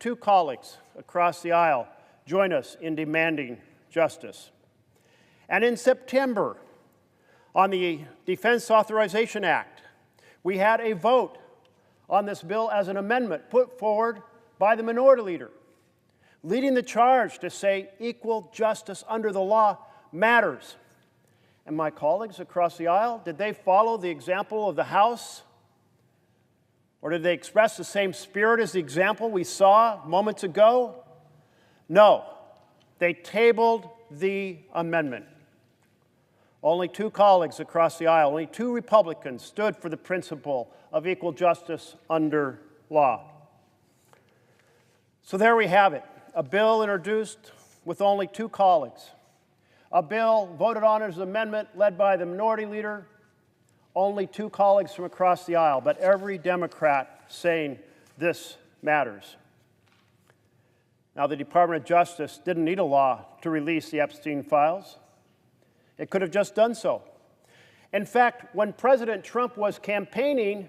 two colleagues across the aisle join us in demanding justice. And in September, on the Defense Authorization Act, we had a vote on this bill as an amendment put forward by the minority leader, leading the charge to say equal justice under the law matters. And my colleagues across the aisle, did they follow the example of the House? Or did they express the same spirit as the example we saw moments ago? No, they tabled the amendment. Only two colleagues across the aisle, only two Republicans stood for the principle of equal justice under law. So there we have it, a bill introduced with only two colleagues, a bill voted on as an amendment led by the minority leader, only two colleagues from across the aisle, but every Democrat saying this matters. Now, the Department of Justice didn't need a law to release the Epstein Files. It could have just done so. In fact, when President Trump was campaigning,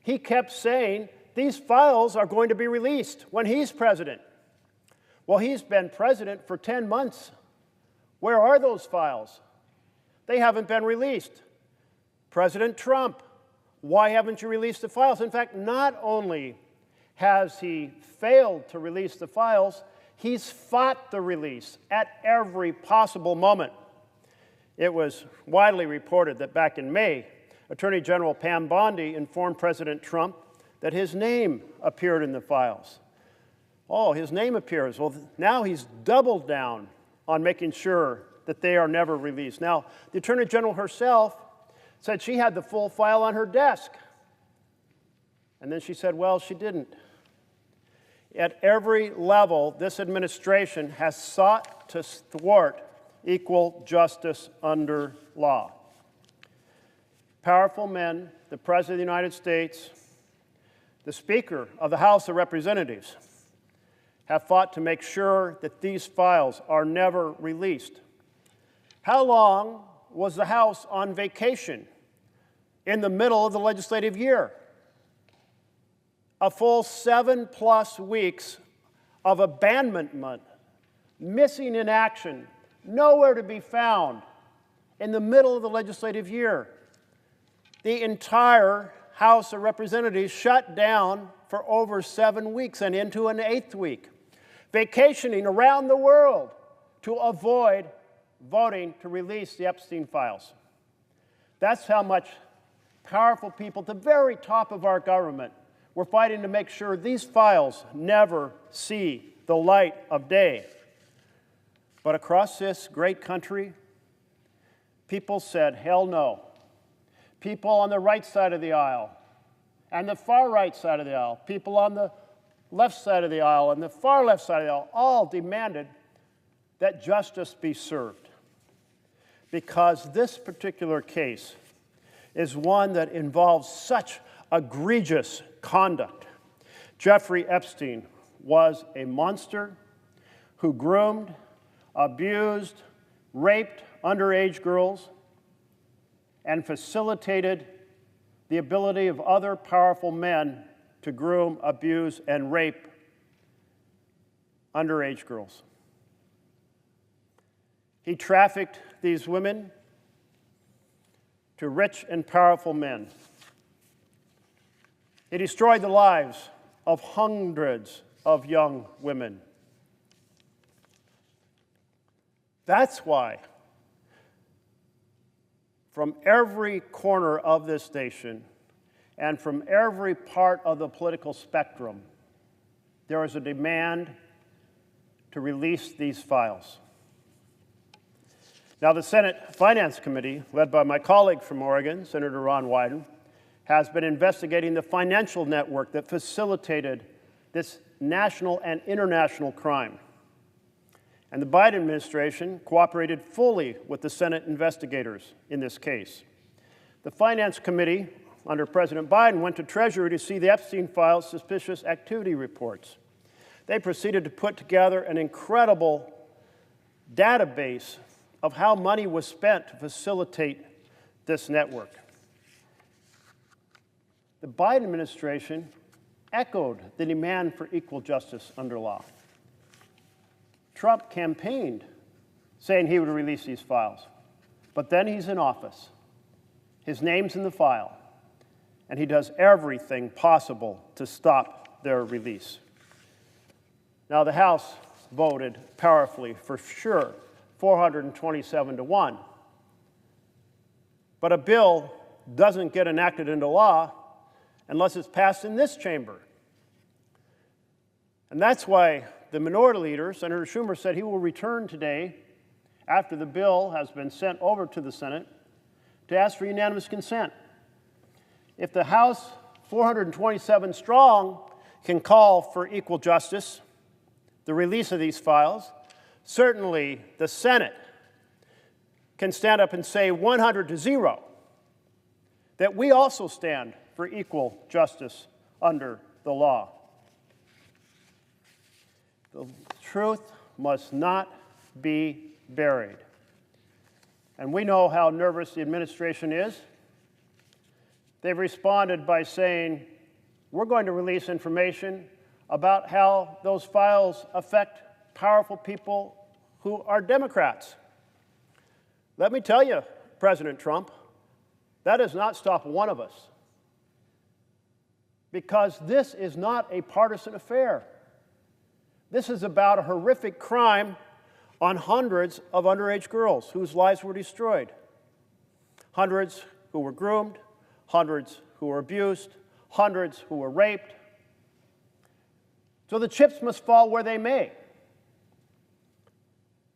he kept saying these files are going to be released when he's president. Well, he's been president for 10 months. Where are those files? They haven't been released. President Trump, why haven't you released the files? In fact, not only has he failed to release the files, he's fought the release at every possible moment. It was widely reported that back in May, Attorney General Pam Bondi informed President Trump that his name appeared in the files. Oh, his name appears. Well, now he's doubled down on making sure that they are never released. Now, the Attorney General herself said she had the full file on her desk. And then she said, well, she didn't. At every level, this administration has sought to thwart equal justice under law. Powerful men, the President of the United States, the Speaker of the House of Representatives, have fought to make sure that these files are never released. How long was the House on vacation in the middle of the legislative year? A full 7+ weeks of abandonment, missing in action, nowhere to be found in the middle of the legislative year. The entire House of Representatives shut down for over 7 weeks and into an 8th week, vacationing around the world to avoid voting to release the Epstein Files. That's how much powerful people at the very top of our government were fighting to make sure these files never see the light of day. But across this great country, people said, hell no. People on the right side of the aisle and the far right side of the aisle, people on the left side of the aisle and the far left side of the aisle, all demanded that justice be served. Because this particular case is one that involves such egregious conduct. Jeffrey Epstein was a monster who groomed, abused, raped underage girls, and facilitated the ability of other powerful men to groom, abuse, and rape underage girls. He trafficked these women to rich and powerful men. He destroyed the lives of hundreds of young women. That's why, from every corner of this nation and from every part of the political spectrum, there is a demand to release these files. Now, the Senate Finance Committee, led by my colleague from Oregon, Senator Ron Wyden, has been investigating the financial network that facilitated this national and international crime. And the Biden administration cooperated fully with the Senate investigators in this case. The Finance Committee, under President Biden, went to Treasury to see the Epstein Files suspicious activity reports. They proceeded to put together an incredible database of how money was spent to facilitate this network. The Biden administration echoed the demand for equal justice under law. Trump campaigned saying he would release these files. But then he's in office. His name's in the file. And he does everything possible to stop their release. Now, the House voted powerfully, for sure, 427 to 1. But a bill doesn't get enacted into law unless it's passed in this chamber. And that's why the minority leader, Senator Schumer, said he will return today after the bill has been sent over to the Senate to ask for unanimous consent. If the House, 427 strong, can call for equal justice, the release of these files, certainly the Senate can stand up and say 100 to 0 that we also stand for equal justice under the law. The truth must not be buried. And we know how nervous the administration is. They've responded by saying, we're going to release information about how those files affect powerful people who are Democrats. Let me tell you, President Trump, that does not stop one of us. Because this is not a partisan affair. This is about a horrific crime on hundreds of underage girls whose lives were destroyed. Hundreds who were groomed, hundreds who were abused, hundreds who were raped. So the chips must fall where they may.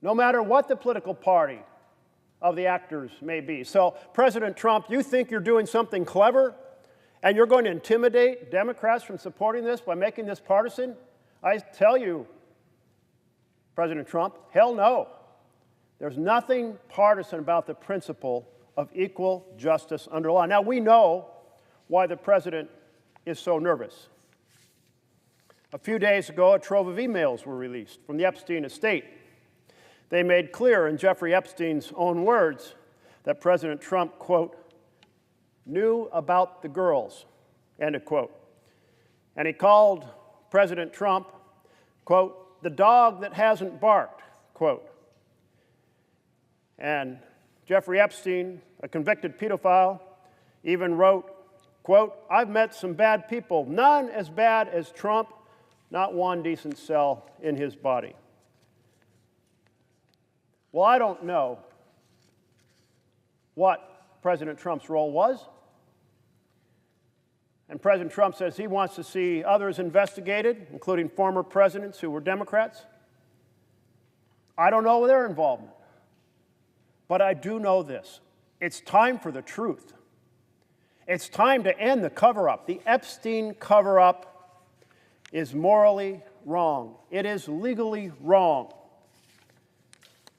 No matter what the political party of the actors may be. So, President Trump, you think you're doing something clever and you're going to intimidate Democrats from supporting this by making this partisan? I tell you, President Trump, hell no. There's nothing partisan about the principle of equal justice under law. Now, we know why the president is so nervous. A few days ago, a trove of emails were released from the Epstein estate. They made clear in Jeffrey Epstein's own words that President Trump, quote, knew about the girls, end of quote. And he called President Trump, quote, the dog that hasn't barked, quote. And Jeffrey Epstein, a convicted pedophile, even wrote, quote, I've met some bad people, none as bad as Trump, not one decent cell in his body. Well, I don't know what President Trump's role was. And President Trump says he wants to see others investigated, including former presidents who were Democrats. I don't know their involvement. But I do know this. It's time for the truth. It's time to end the cover-up. The Epstein cover-up is morally wrong. It is legally wrong.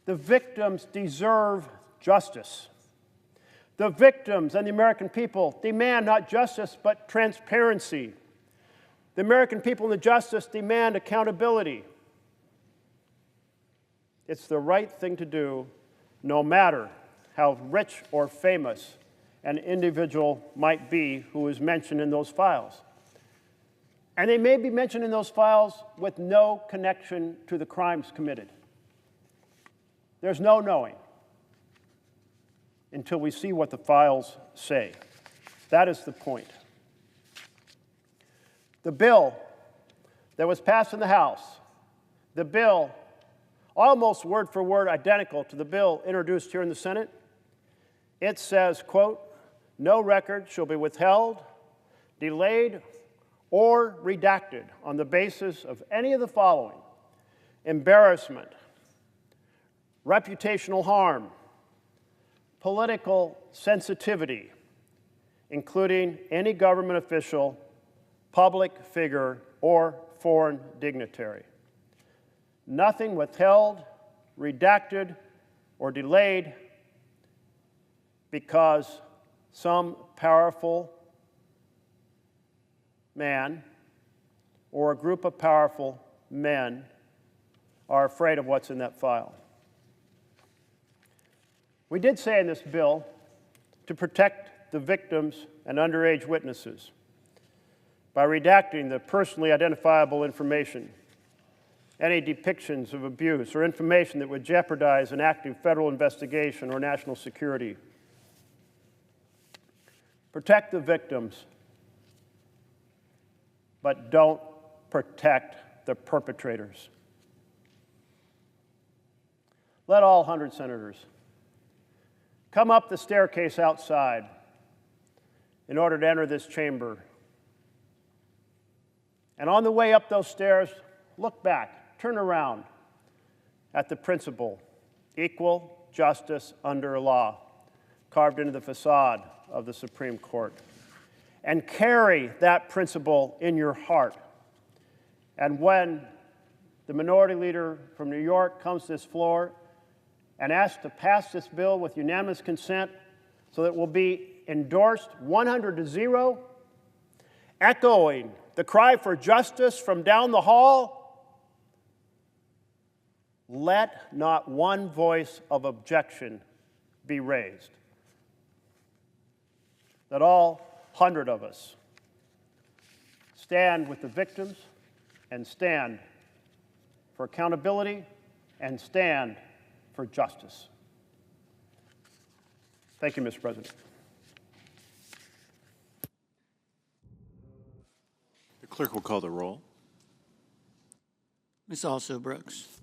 The victims deserve justice. The victims and the American people demand not justice, but transparency. The American people and the justice demand accountability. It's the right thing to do, no matter how rich or famous an individual might be who is mentioned in those files. And they may be mentioned in those files with no connection to the crimes committed. There's no knowing until we see what the files say. That is the point. The bill that was passed in the House, the bill almost word for word identical to the bill introduced here in the Senate, it says, quote, no record shall be withheld, delayed, or redacted on the basis of any of the following: embarrassment, reputational harm, political sensitivity, including any government official, public figure, or foreign dignitary. Nothing withheld, redacted, or delayed because some powerful man or a group of powerful men are afraid of what's in that file. We did say in this bill to protect the victims and underage witnesses. by redacting the personally identifiable information, any depictions of abuse or information that would jeopardize an active federal investigation or national security. Protect the victims, but don't protect the perpetrators. Let all 100 senators come up the staircase outside in order to enter this chamber. And on the way up those stairs, look back, turn around at the principle, equal justice under law, carved into the facade of the Supreme Court. And carry that principle in your heart. And when the minority leader from New York comes to this floor and asks to pass this bill with unanimous consent so that it will be endorsed 100-0, echoing the cry for justice from down the hall, let not one voice of objection be raised. Let all 100 of us stand with the victims and stand for accountability and stand for justice. Thank you, Mr. President. The clerk will call the roll. Ms. Also Brooks.